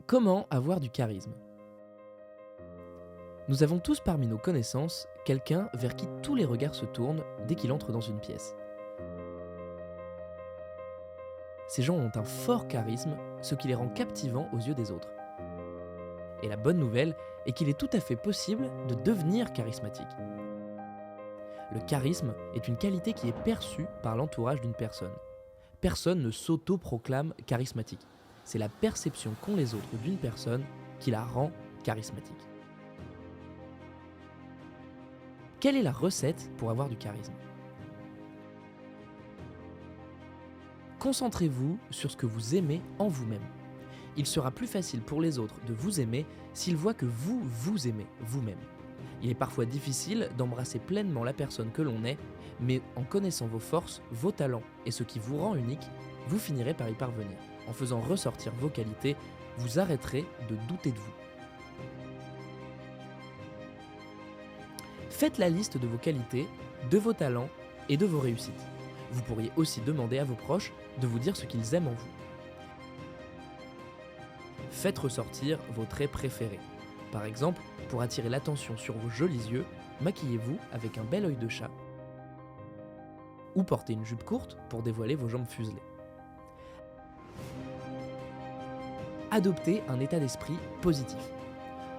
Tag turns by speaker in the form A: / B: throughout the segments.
A: Comment avoir du charisme? Nous avons tous parmi nos connaissances quelqu'un vers qui tous les regards se tournent dès qu'il entre dans une pièce. Ces gens ont un fort charisme, ce qui les rend captivants aux yeux des autres. Et la bonne nouvelle est qu'il est tout à fait possible de devenir charismatique. Le charisme est une qualité qui est perçue par l'entourage d'une personne. Personne ne s'auto-proclame charismatique. C'est la perception qu'ont les autres d'une personne qui la rend charismatique. Quelle est la recette pour avoir du charisme? Concentrez-vous sur ce que vous aimez en vous-même. Il sera plus facile pour les autres de vous aimer s'ils voient que vous vous aimez vous-même. Il est parfois difficile d'embrasser pleinement la personne que l'on est, mais en connaissant vos forces, vos talents et ce qui vous rend unique, vous finirez par y parvenir. En faisant ressortir vos qualités, vous arrêterez de douter de vous. Faites la liste de vos qualités, de vos talents et de vos réussites. Vous pourriez aussi demander à vos proches de vous dire ce qu'ils aiment en vous. Faites ressortir vos traits préférés. Par exemple, pour attirer l'attention sur vos jolis yeux, maquillez-vous avec un bel œil de chat ou portez une jupe courte pour dévoiler vos jambes fuselées. Adoptez un état d'esprit positif.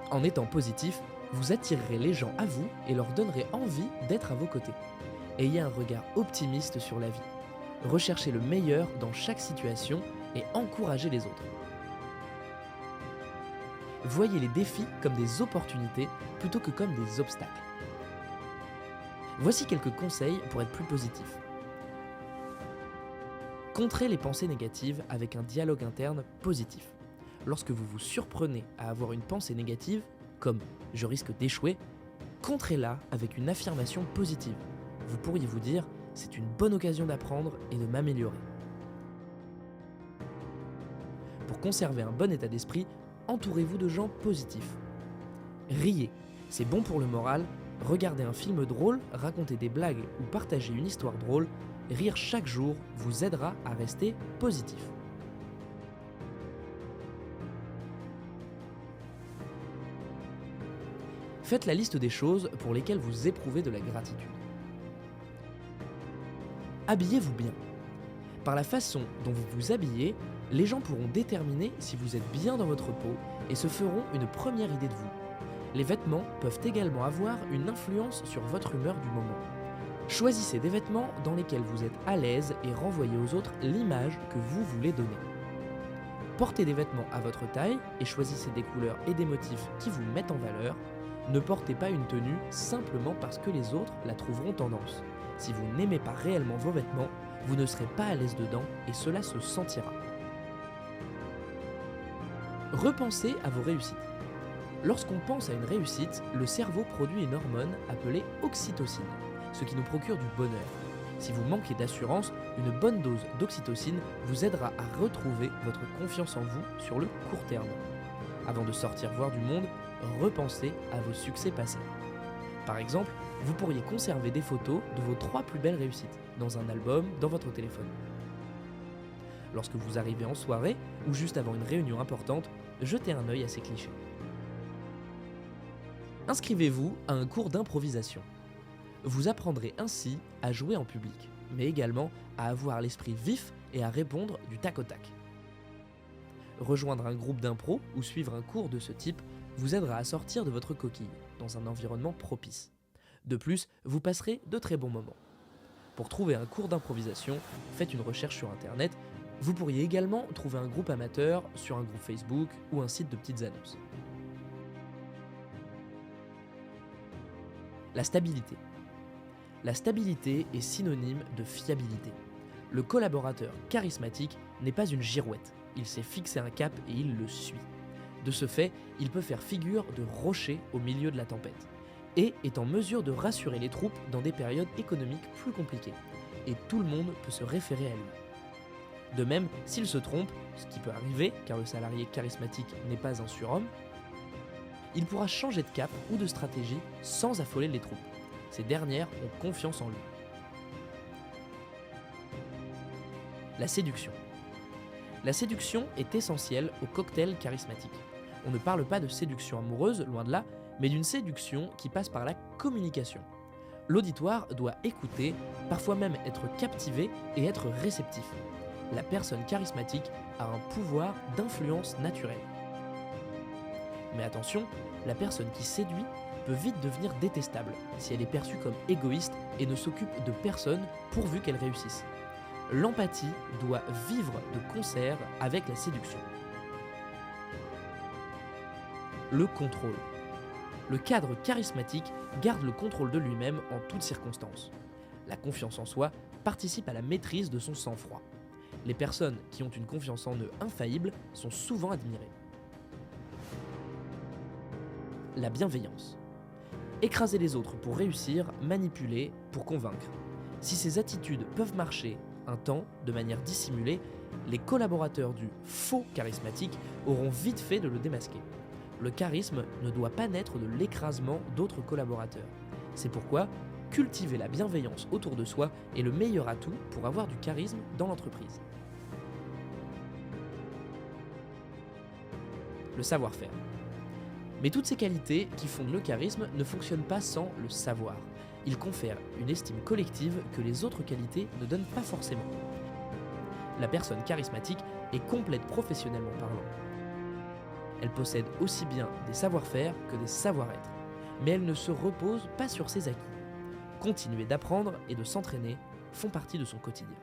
A: En étant positif, vous attirerez les gens à vous et leur donnerez envie d'être à vos côtés. Ayez un regard optimiste sur la vie. Recherchez le meilleur dans chaque situation et encouragez les autres. Voyez les défis comme des opportunités plutôt que comme des obstacles. Voici quelques conseils pour être plus positif. Contrez les pensées négatives avec un dialogue interne positif. Lorsque vous vous surprenez à avoir une pensée négative, comme « je risque d'échouer », contrez-la avec une affirmation positive. Vous pourriez vous dire « c'est une bonne occasion d'apprendre et de m'améliorer ». Pour conserver un bon état d'esprit, entourez-vous de gens positifs. Riez, c'est bon pour le moral. Regardez un film drôle, racontez des blagues ou partagez une histoire drôle. Rire chaque jour vous aidera à rester positif. Faites la liste des choses pour lesquelles vous éprouvez de la gratitude. Habillez-vous bien. Par la façon dont vous vous habillez, les gens pourront déterminer si vous êtes bien dans votre peau et se feront une première idée de vous. Les vêtements peuvent également avoir une influence sur votre humeur du moment. Choisissez des vêtements dans lesquels vous êtes à l'aise et renvoyez aux autres l'image que vous voulez donner. Portez des vêtements à votre taille et choisissez des couleurs et des motifs qui vous mettent en valeur. Ne portez pas une tenue simplement parce que les autres la trouveront tendance. Si vous n'aimez pas réellement vos vêtements, vous ne serez pas à l'aise dedans et cela se sentira. Repensez à vos réussites. Lorsqu'on pense à une réussite, le cerveau produit une hormone appelée oxytocine, ce qui nous procure du bonheur. Si vous manquez d'assurance, une bonne dose d'oxytocine vous aidera à retrouver votre confiance en vous sur le court terme. Avant de sortir voir du monde, repensez à vos succès passés. Par exemple, vous pourriez conserver des photos de vos 3 plus belles réussites dans un album, dans votre téléphone. Lorsque vous arrivez en soirée ou juste avant une réunion importante, jetez un œil à ces clichés. Inscrivez-vous à un cours d'improvisation. Vous apprendrez ainsi à jouer en public, mais également à avoir l'esprit vif et à répondre du tac au tac. Rejoindre un groupe d'impro ou suivre un cours de ce type vous aidera à sortir de votre coquille dans un environnement propice. De plus, vous passerez de très bons moments. Pour trouver un cours d'improvisation, faites une recherche sur internet. Vous pourriez également trouver un groupe amateur sur un groupe Facebook ou un site de petites annonces. La stabilité. La stabilité est synonyme de fiabilité. Le collaborateur charismatique n'est pas une girouette. Il sait fixer un cap et il le suit. De ce fait, il peut faire figure de rocher au milieu de la tempête et est en mesure de rassurer les troupes dans des périodes économiques plus compliquées. Et tout le monde peut se référer à lui. De même, s'il se trompe, ce qui peut arriver car le salarié charismatique n'est pas un surhomme, il pourra changer de cap ou de stratégie sans affoler les troupes. Ces dernières ont confiance en lui. La séduction. La séduction est essentielle au cocktail charismatique. On ne parle pas de séduction amoureuse, loin de là, mais d'une séduction qui passe par la communication. L'auditoire doit écouter, parfois même être captivé et être réceptif. La personne charismatique a un pouvoir d'influence naturelle. Mais attention, la personne qui séduit peut vite devenir détestable si elle est perçue comme égoïste et ne s'occupe de personne pourvu qu'elle réussisse. L'empathie doit vivre de concert avec la séduction. Le contrôle. Le cadre charismatique garde le contrôle de lui-même en toutes circonstances. La confiance en soi participe à la maîtrise de son sang-froid. Les personnes qui ont une confiance en eux infaillible sont souvent admirées. La bienveillance. Écraser les autres pour réussir, manipuler pour convaincre. Si ces attitudes peuvent marcher un temps de manière dissimulée, les collaborateurs du faux charismatique auront vite fait de le démasquer. Le charisme ne doit pas naître de l'écrasement d'autres collaborateurs. C'est pourquoi cultiver la bienveillance autour de soi est le meilleur atout pour avoir du charisme dans l'entreprise. Le savoir-faire. Mais toutes ces qualités qui fondent le charisme ne fonctionnent pas sans le savoir. Ils confèrent une estime collective que les autres qualités ne donnent pas forcément. La personne charismatique est complète professionnellement parlant. Elle possède aussi bien des savoir-faire que des savoir-être, mais elle ne se repose pas sur ses acquis. Continuer d'apprendre et de s'entraîner font partie de son quotidien.